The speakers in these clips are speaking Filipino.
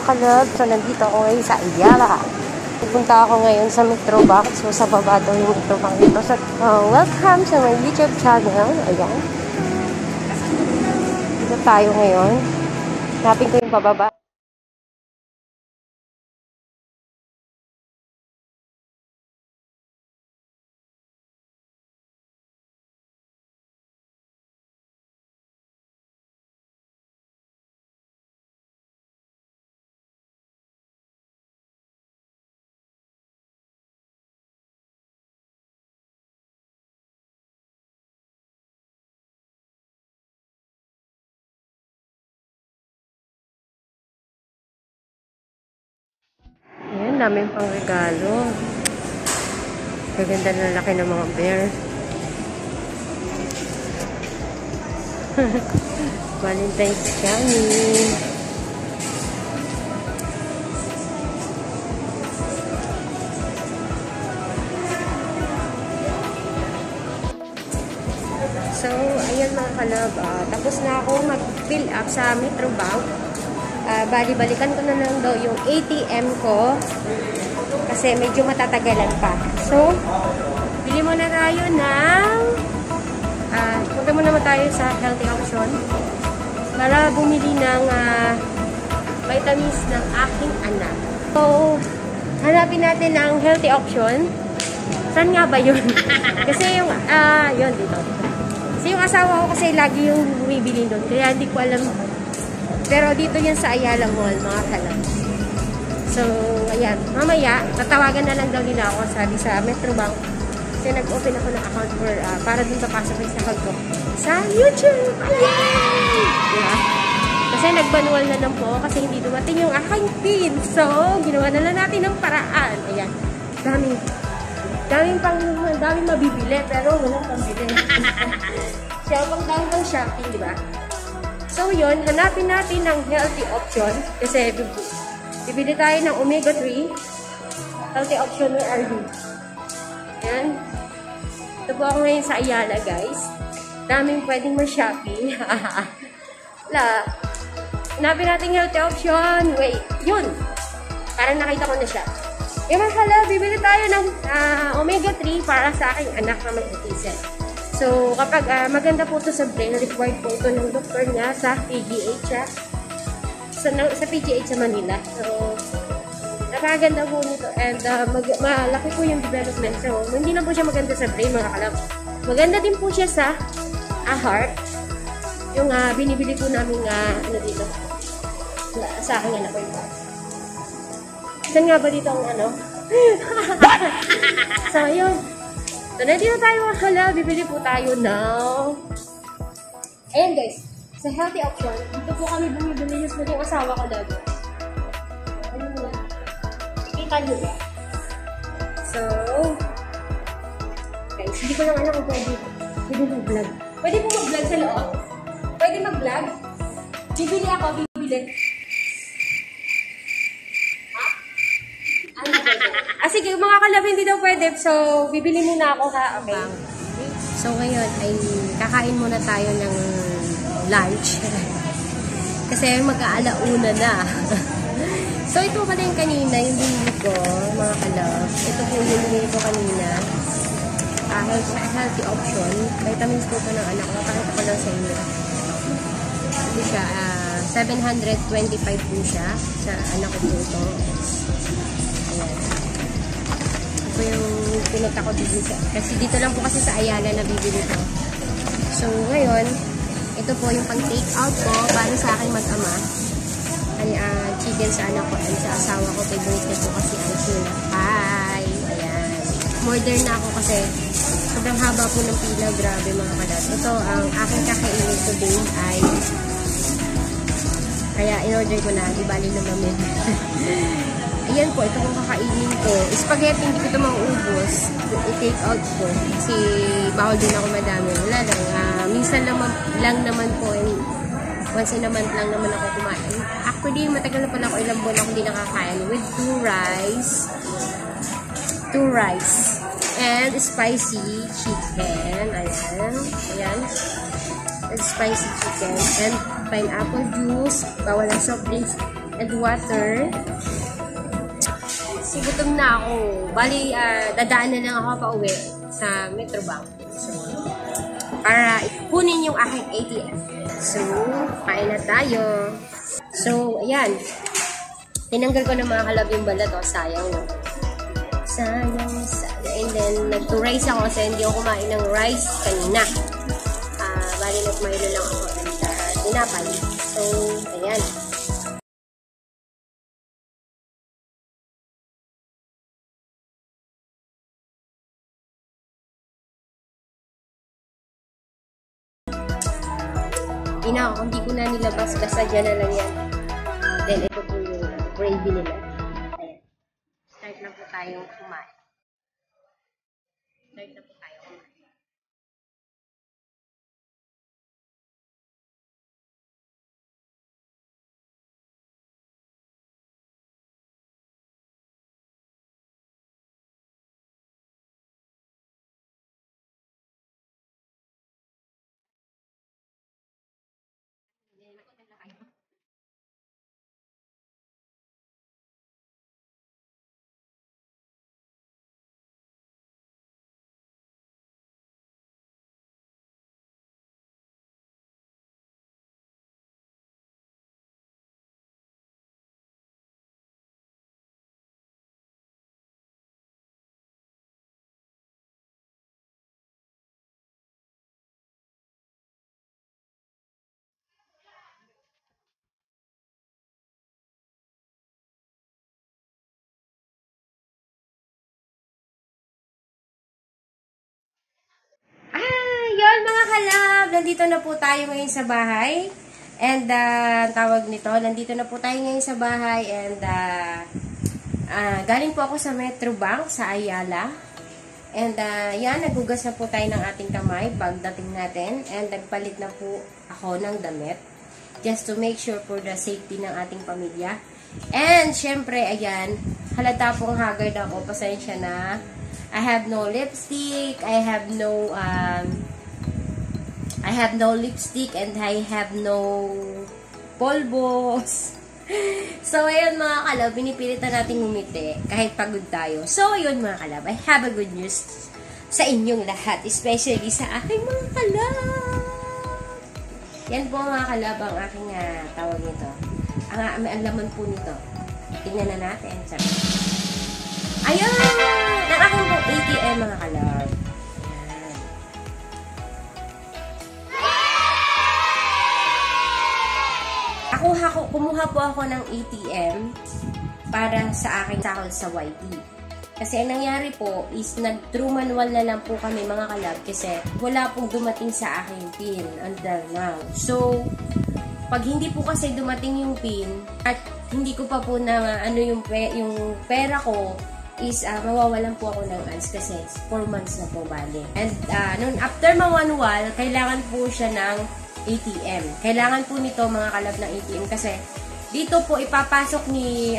kalab. So, nandito ako ngayon sa Ayala. Pupunta ako ngayon sa Metro Bank. So, sa baba daw yung Metro Bank dito. So, welcome sa my YouTube channel. Ayan. Dito tayo ngayon. Hanapin ko yung pababa. Ayan, daming pang regalo. Gaganda na laki ng mga bear. Valentine's coming. So, ayan mga kalab. Tapos na ako mag-fill up sa Metro Bank. Bali-balikan ko na lang daw yung ATM ko kasi medyo matatagalan pa. So, bili muna tayo ng punta muna tayo sa healthy option para bumili ng vitamins ng aking anak. So, hanapin natin ang healthy option. Saan nga ba yun? Kasi yung, yun dito. Kasi yung asawa ko kasi lagi yung bumibili doon. Kaya hindi ko alam. Pero dito yan sa Ayala Mall, mga kalab. So, ayan. Mamaya, tatawagan na lang daw nila ako, sabi sa Metro Bank. Kasi nag-open ako ng account for, para dun papasok yung account ko sa YouTube! Yay! Diba? Kasi nag-manual na lang po kasi hindi dumating yung aking pin. So, ginawa na lang natin ng paraan. Ayan. Daming mabibili, pero walang pambili. Siya pang dahil ng shopping, diba? So, yun, hanapin natin ng healthy option. Kasi, bibili tayo ng omega-3. Healthy option, where are you? Yan. Ito po ako ngayon sa Ayala, guys. Daming pwedeng ma-shopping. Hanapin natin healthy option. Wait, yun. Parang nakita ko na siya. Yung mga hala, bibili tayo ng omega-3 para sa aking anak na may autism. So, kapag maganda po ito sa brain, required po ito ng doktor niya sa PGH, sa PGH sa Manila. So, napakaganda po nito and malaki po yung development. So, hindi na po siya maganda sa brain, mga kalab. Maganda din po siya sa heart. Yung binibili po namin ano dito, sa akin anak ko ito. Saan nga ba dito ang ano? So, yun. So, nandito tayo mga kalab. Bibili po tayo now. Ayan guys. Sa healthy option, dito po kami bumibili yung asawa ko dati. Ano mo yan? Kita nyo ba? So, guys, hindi ko lang alam kung pwede mag-vlog. Pwede po mag-vlog sa loob? Pwede mag-vlog? Bibili ako, bibili. Sige, mga kalab, hindi daw pwede. So, bibili muna ako ha. Okay. So, ngayon ay kakain muna tayo ng lunch. Kasi mag-aalauna na. So, ito pala yung kanina, yung binili ko, mga kalab. Ito po yung binili ko kanina. Healthy option. Vitamins po ito ng anak ko. Pakita ko lang sa inyo. Ito siya, 725 po siya. Sa anak ko po ito. Ayan. Ito yung pinunta ko dito. Kasi dito lang po kasi sa Ayala na bibili ko. So, ngayon, ito po yung pang-take out ko para sa aking mag-ama. Chicken sa anak ko and sa asawa ko. Favorite niya po kasi ang tuna pie. Ayan. Order na ako kasi sobrang haba po ng pila. Grabe mga kalab. Ito ang aking kakainin today ay kaya in-order ko na. Di bali naman. Ayan po, ito kong kakainin ko. Spaghetti, hindi ko ito mauubos. I-take out ko. Kasi bawal din ako madami. Wala lang. Minsan lang naman po. Once in a month lang naman ako kumain. Actually, matagal na pala ako. Ilang buwan ako hindi nakakain. With 2 rice. And spicy chicken. Ayan. Ayan. And spicy chicken. And pineapple juice. Bawal ang soft drinks. and water. So, gutom na ako. Bali, dadaan na lang ako pa uwi sa Metrobank. So, para kunin yung aking ATM. So, kain na tayo. So, ayan. Tinanggal ko na mga kalab yung balat. O, sayang, no? Sayang. And then, nag-rice ako kasi hindi ako kumain ng rice kanina. Bali, nagkumain na lang ako ng tinapay. So, ayan. Hindi ko na nilabas basta dyan na lang yan. Then, ito po yung gravy nila. Ayan. Start na po tayong kumain. Start na po tayo kumain. Yun mga kalab, nandito na po tayo ngayon sa bahay. And tawag nito, nandito na po tayo ngayon sa bahay. And galing po ako sa Metrobank sa Ayala. And yan, nagugas na po tayo ng ating kamay pagdating natin. And nagpalit na po ako ng damit. Just to make sure for the safety ng ating pamilya. And syempre, ayan, halata pong haggard ako. Pasensya na. I have no lipstick. I have no lipstick and I have no polvos. So, ayun mga kalab, pinipilitan natin ngumiti kahit pagod tayo. So, ayun mga kalab, I have a good news sa inyong lahat, especially sa aking mga kalab. Yan po mga kalab ang aking tawag nito. Ang laman po nito. Tingnan na natin. Sabi. Ayun! Ang aking pong ATM mga kalab. Kumuha po ako ng ATM para sa aking sahod sa YT. Kasi ang nangyari po is nag-true manual na lang po kami mga kalab kasi wala pong dumating sa aking PIN until now. So, pag hindi po kasi dumating yung PIN at hindi ko pa po na yung pera ko is mawawalan po ako ng ads kasi 4 months na po bali. And after manual, kailangan po siya ng ATM. Kailangan po nito mga kalab ng ATM kasi dito po ipapasok ni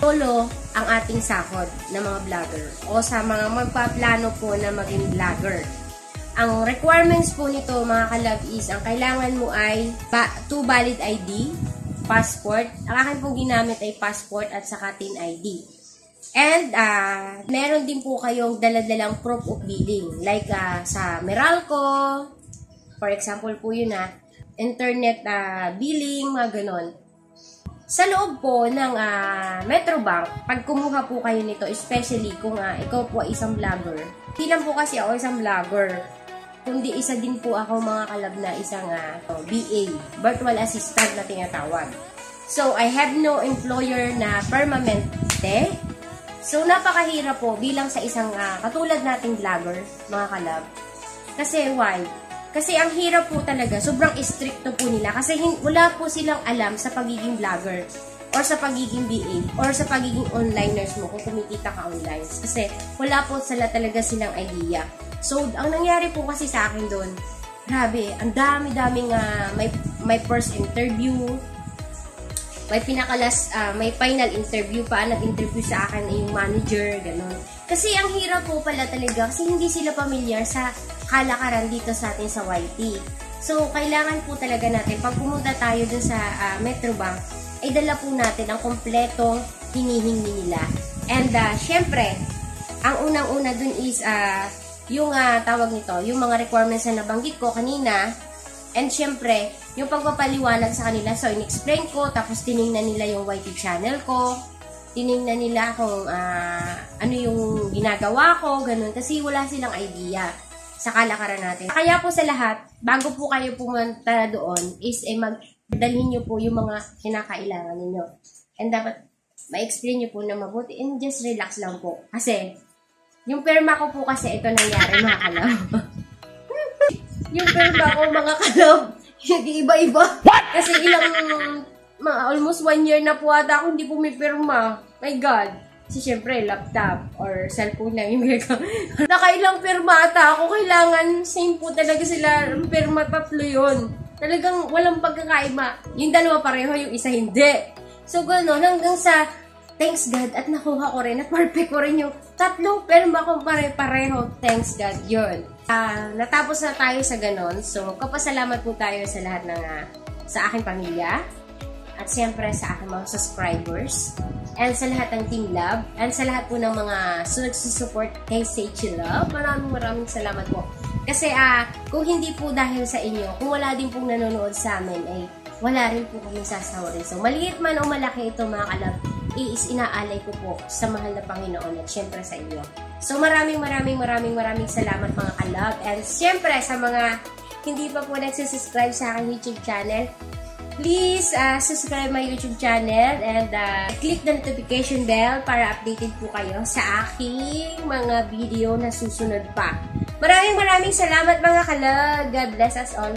Tolo ang ating sahod ng mga vlogger o sa mga magpaplano po na maging vlogger. Ang requirements po nito mga kalab is ang kailangan mo ay 2 valid ID, passport. Ang akin pong ginamit ay passport at saka TIN ID. And meron din po kayong daladalang proof of billing like sa Meralco, for example po yun internet billing, mga ganon. Sa loob po ng Metrobank, pag kumuha po kayo nito, especially kung ikaw po ay isang vlogger, hindi lang po kasi ako isang vlogger, kundi isa din po ako mga kalab na isang BA, virtual assistant na tinatawag. So, I have no employer na permanente. So, napakahirap po bilang sa isang katulad nating vlogger, mga kalab. Kasi why? Kasi ang hirap po talaga, sobrang stricto po nila. Kasi wala po silang alam sa pagiging vlogger, or sa pagiging BA, or sa pagiging onliners mo kung kumikita ka online. Kasi wala po talaga silang idea. So, ang nangyari po kasi sa akin doon, grabe, ang dami-daming may first interview, may may final interview pa, nag-interview sa akin yung manager, gano'n. Kasi ang hirap po pala talaga, kasi hindi sila pamilyar sa kalakaran dito sa atin sa YT. So, kailangan po talaga natin, pag pumunta tayo dun sa Metrobank, ay dala po natin ang kompletong hinihingi nila. And syempre, ang unang-una dun is yung tawag nito, yung mga requirements na nabanggit ko kanina. And syempre, yung pagpapaliwanag sa kanila. So, in-explain ko, tapos tiningnan nila yung YT channel ko. Tiningnan nila kung ano yung ginagawa ko, ganun. Kasi wala silang idea sa kalakaran natin. Kaya po sa lahat, bago po kayo pumunta doon, is magdalhin nyo po yung mga kinakailangan ninyo. And dapat ma-explain nyo po na mabuti and just relax lang po. Kasi, yung perma ko po kasi ito nangyari mga kalab. Yung perma ko mga kalab, nag-iiba-iba. Kasi almost 1 year na po ata ako hindi po may perma. My God. Kasi syempre, laptop or cellphone lang yung nakailang perma ata ako. Kailangan, same po talaga sila. Perma 3 yun. Talagang walang pagkakaiba. Yung dalawa pareho, yung isa hindi. So, gano'n, hanggang sa thanks God at nakuha ko rin at perfect ko rin yung 3 perma kong pare-pareho. Thanks God, yun. Natapos na tayo sa gano'n. So, kapasalamat po tayo sa lahat ng sa aking pamilya. At siyempre sa aking mga subscribers. And sa lahat ng Team Love. And sa lahat po ng mga nagsusupport kay Seichi Love. Maraming salamat po. Kasi kung hindi po dahil sa inyo, kung wala din pong nanonood sa amin, ay wala rin po kami sasawarin. So, maliit man o malaki ito mga kalab, is inaalay ko po sa mahal na Panginoon at syempre sa inyo. So, maraming salamat mga kalab. And syempre sa mga hindi pa po nagsasubscribe sa aking YouTube channel, please subscribe my YouTube channel and click the notification bell para updated po kayo sa aking mga video na susunod pa. Maraming salamat mga kalab. God bless us all.